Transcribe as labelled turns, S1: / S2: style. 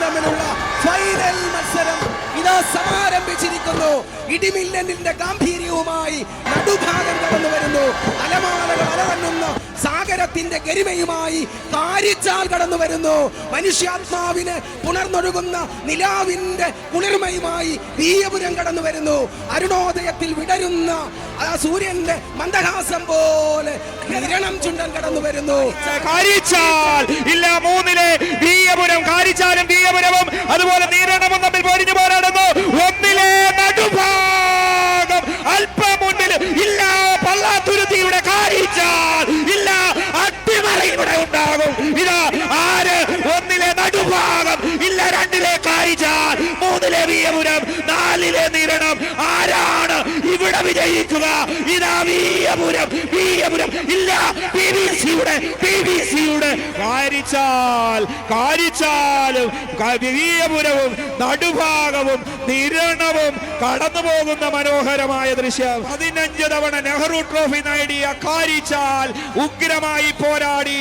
S1: തമ്മിലുള്ള ഫൈനൽ മത്സരം ഇതാ സമാരംഭിച്ചിരിക്കുന്നു. ഇടിമിന്നലിന്റെ ഗാംഭീര്യവുമായി നടുഭാഗം കടന്നു വരുന്നു. അലമാലകൾ അലതന്നുന്ന സാഗരത്തിന്റെ ഗരിമയുമായി കാരിച്ചാൽ കടന്നു വരുന്നു. മനുഷ്യാത്മാവിന് പുണർന്നൊഴുകുന്ന നിലാവിന്റെ കുളിർമയുമായി വീയപുരം കടന്നു വരുന്നു. അരുണോദയത്തിൽ വിടരുന്ന ആ സൂര്യന്റെ മന്ദഹാസം പോലെ കിരണം ചുണ്ടൻ കടന്നു വരുന്നു.
S2: കാരിച്ചാൽ ഇല്ല, മൂന്നിലെ വീയപുരം, കാരിച്ചാലും വീയപുരവും അതുപോലെ നീരണവും തമ്മിൽ പൊരിഞ്ഞു പോരാടുന്നു. ഒന്നിലെ നടുഭാഗം അല്പം മുന്നിൽ ഇല്ല, പള്ളാത്തുരുത്തിയുടെ കാരിച്ചാൽ ഇല്ല, അട്ടിമറി ഇവിടെ ഉണ്ടാകും. ഇതാ ആര്? ഒന്നിലെ നടുഭാഗം ഇല്ല, രണ്ടിലെ കാരിച്ചാൽ, മൂന്നിലെ വീയപുരം, നാലിലെ നീരണം. ആരാണ് ഇവിടെ വിജയിക്കുക? ഇതാ വീയപുരം, വീയപുരം ഇല്ല, BBC-യുടെ കാരിച്ചാലും വീയപുരവും നടുഭാഗവും നിരണവും കടന്നു പോകുന്ന മനോഹരമായ ദൃശ്യം. 15 തവണ നെഹ്റു ട്രോഫി നേടിയ കാരിച്ചാൽ ഉഗ്രമായി പോരാടി.